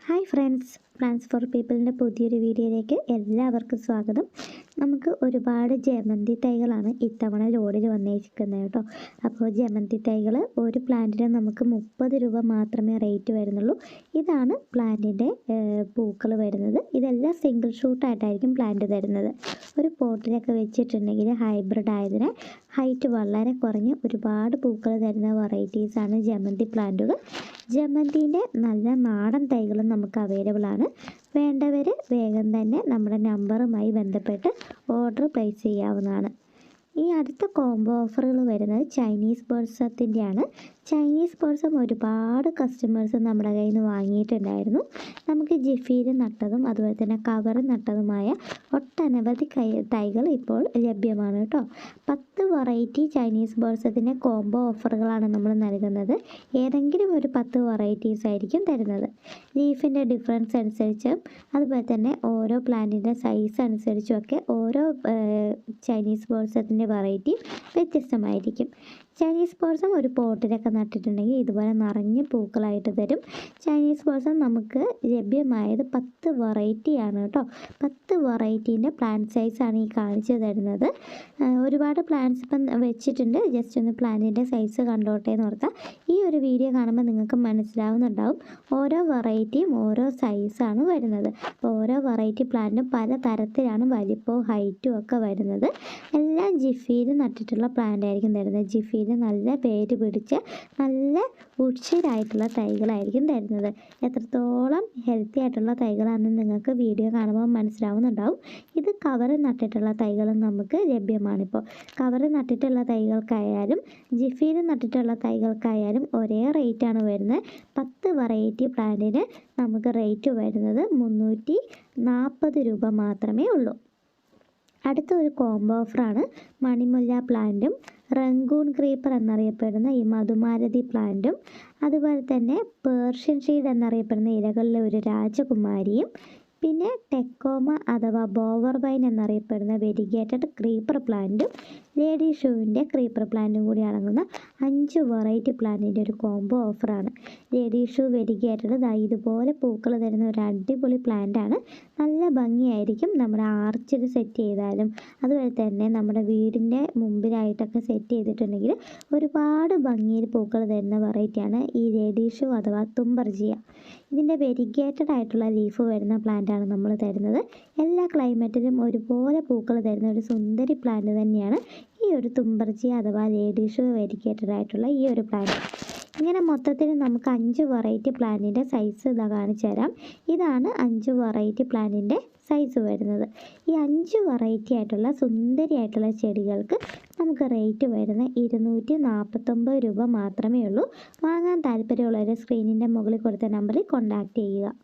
Hi friends, plans for പീപ്പിളിൻ്റെ പുതിയൊരു വീഡിയോയിലേക്ക് എല്ലാവർക്കും സ്വാഗതം. നമുക്ക് ഒരുപാട് ജമന്തി തൈകളാണ് ഇത്തവണ ലോഡിൽ വന്നിരിക്കുന്നത് കേട്ടോ. അപ്പോൾ ജമന്തി തൈകൾ ഒരു പ്ലാന്റിന് നമുക്ക് 30 രൂപ മാത്രമേ റേറ്റ് വരുന്നുള്ളൂ. ഇതാണ് പ്ലാന്റിൻ്റെ പൂക്കൾ വരുന്നത്. ഇതെല്ലാം സിംഗിൾ ഷൂട്ടായിട്ടായിരിക്കും പ്ലാന്റ് തരുന്നത്. ഒരു പോട്ടിലൊക്കെ വെച്ചിട്ടുണ്ടെങ്കിൽ ഹൈബ്രിഡ് ആയതിനാൽ ഹൈറ്റ് വളരെ കുറഞ്ഞ് ഒരുപാട് പൂക്കൾ തരുന്ന വെറൈറ്റീസാണ് ജമന്തി പ്ലാന്റുകൾ. ജമന്തിൻ്റെ നല്ല നാടൻ തൈകളും നമുക്ക് അവൈലബിൾ ആണ്. വേണ്ടവർ വേഗം തന്നെ നമ്മുടെ നമ്പറുമായി ബന്ധപ്പെട്ട് ഓർഡർ പ്ലേസ് ചെയ്യാവുന്നതാണ്. ഈ അടുത്ത കോംബോ ഓഫറുകൾ വരുന്നത് ചൈനീസ് ബോൾസത്തിൻ്റെയാണ്. ചൈനീസ് ബോൾസം ഒരുപാട് കസ്റ്റമേഴ്സ് നമ്മുടെ കയ്യിൽ നിന്ന് വാങ്ങിയിട്ടുണ്ടായിരുന്നു. നമുക്ക് ജിഫിയിൽ നട്ടതും അതുപോലെ തന്നെ കവർ നട്ടതുമായ ഒട്ടനവധി തൈകൾ ഇപ്പോൾ ലഭ്യമാണ് കേട്ടോ. 10 വെറൈറ്റി ചൈനീസ് ബോൾസത്തിൻ്റെ കോംബോ ഓഫറുകളാണ് നമ്മൾ നൽകുന്നത്. ഏതെങ്കിലും ഒരു 10 വെറൈറ്റീസ് ആയിരിക്കും തരുന്നത്. ലീഫിൻ്റെ ഡിഫറൻസ് അനുസരിച്ചും അതുപോലെ തന്നെ ഓരോ പ്ലാന്റിൻ്റെ സൈസ് അനുസരിച്ചുമൊക്കെ ഓരോ ചൈനീസ് ബോൾസത്തിൻ്റെ വെറൈറ്റി വ്യത്യസ്തമായിരിക്കും. ചൈനീസ് ബോൾസം ഒരു പോട്ടിലൊക്കെ നട്ടിട്ടുണ്ടെങ്കിൽ ഇതുപോലെ നിറഞ്ഞ് പൂക്കളായിട്ട് തരും. ചൈനീസ് ബോൾസം നമുക്ക് ലഭ്യമായത് 10 വെറൈറ്റിയാണ് കേട്ടോ. 10 വെറൈറ്റീൻ്റെ പ്ലാന്റ് സൈസാണ് ഈ കാണിച്ചു തരുന്നത്. ഒരുപാട് പ്ലാന്റ്സ് ഇപ്പം വെച്ചിട്ടുണ്ട്. ജസ്റ്റ് ഒന്ന് പ്ലാന്റിൻ്റെ സൈസ് കണ്ടോട്ടെ എന്ന് ഓർത്താൽ ഈ ഒരു വീഡിയോ കാണുമ്പോൾ നിങ്ങൾക്ക് മനസ്സിലാവുന്നുണ്ടാവും. ഓരോ വെറൈറ്റിയും ഓരോ സൈസാണ് വരുന്നത്. ഓരോ വെറൈറ്റി പ്ലാന്റും പല തരത്തിലാണ് വലിപ്പവും ഹൈറ്റും ഒക്കെ വരുന്നത്. എല്ലാം ജിഫിയിൽ നട്ടിട്ടുള്ള പ്ലാന്റ് ആയിരിക്കും തരുന്നത്. ജിഫിയിൽ നല്ല വേര് പിടിച്ച് നല്ല ഉഷിരായിട്ടുള്ള തൈകളായിരിക്കും തരുന്നത്. എത്രത്തോളം ഹെൽത്തി ആയിട്ടുള്ള തൈകളാണെന്ന് നിങ്ങൾക്ക് വീഡിയോ കാണുമ്പോൾ മനസ്സിലാവുന്നുണ്ടാവും. ഇത് കവർ നട്ടിട്ടുള്ള തൈകളും നമുക്ക് ലഭ്യമാണിപ്പോൾ. കവർ നട്ടിട്ടുള്ള തൈകൾക്കായാലും ജിഫിയിൽ നട്ടിട്ടുള്ള തൈകൾക്കായാലും ഒരേ റേറ്റാണ് വരുന്നത്. 10 വെറൈറ്റി പ്ലാന്റിന് നമുക്ക് റേറ്റ് വരുന്നത് 340 രൂപ മാത്രമേ ഉള്ളൂ. അടുത്ത ഒരു കോംബോ ഓഫറാണ് മണിമുല്ല പ്ലാന്റും റംഗൂൺ ക്രീപ്പർ എന്നറിയപ്പെടുന്ന ഈ മധുമാലതി പ്ലാന്റും അതുപോലെ തന്നെ പേർഷ്യൻ ഷീഡ് എന്നറിയപ്പെടുന്ന ഇലകളിലെ ഒരു രാജകുമാരിയും പിന്നെ ടെക്കോമ അഥവാ ബോവർ വൈൻ എന്നറിയപ്പെടുന്ന വെരിഗേറ്റഡ് ക്രീപ്പർ പ്ലാന്റും ലേഡി ഷൂവിൻ്റെ ക്രീപ്പർ പ്ലാന്റും കൂടി അടങ്ങുന്ന 5 വെറൈറ്റി പ്ലാന്റിൻ്റെ ഒരു കോംബോ ഓഫറാണ്. ലേഡി ഷൂ വെരിഗേറ്റഡ് ഇതുപോലെ പൂക്കൾ തരുന്ന ഒരു അടിപൊളി പ്ലാന്റാണ്. നല്ല ഭംഗിയായിരിക്കും. നമ്മുടെ ആർച്ചിൽ സെറ്റ് ചെയ്താലും അതുപോലെ തന്നെ നമ്മുടെ വീടിൻ്റെ മുമ്പിലായിട്ടൊക്കെ സെറ്റ് ചെയ്തിട്ടുണ്ടെങ്കിൽ ഒരുപാട് ഭംഗിയിൽ പൂക്കൾ തരുന്ന വെറൈറ്റിയാണ് ഈ ലേഡി ഷൂ അഥവാ തുമ്പർജിയ. ഇതിൻ്റെ വെരിഗേറ്റഡ് ആയിട്ടുള്ള ലീഫ് വരുന്ന പ്ലാന്റാണ് നമ്മൾ തരുന്നത്. എല്ലാ ക്ലൈമറ്റിലും ഒരുപോലെ പൂക്കൾ തരുന്ന ഒരു സുന്ദരി പ്ലാന്റ് തന്നെയാണ് ഈ ഒരു തുമ്പർജിയ അഥവാ ലേഡി ഷൂ വെരിഗേറ്റഡ് ആയിട്ടുള്ള ഈ ഒരു പ്ലാന്റ്. ഇങ്ങനെ മൊത്തത്തിൽ നമുക്ക് 5 വെറൈറ്റി പ്ലാന്റിൻ്റെ സൈസ് കാണിച്ചു തരാം. ഇതാണ് 5 വെറൈറ്റി പ്ലാന്റിൻ്റെ സൈസ് വരുന്നത്. ഈ 5 വെറൈറ്റി ആയിട്ടുള്ള സുന്ദരിയായിട്ടുള്ള ചെടികൾക്ക് നമുക്ക് റേറ്റ് വരുന്നത് 249 രൂപ മാത്രമേ ഉള്ളൂ. വാങ്ങാൻ താല്പര്യമുള്ളവർ സ്ക്രീനിൻ്റെ മുകളിൽ കൊടുത്ത നമ്പറിൽ കോൺടാക്റ്റ് ചെയ്യുക.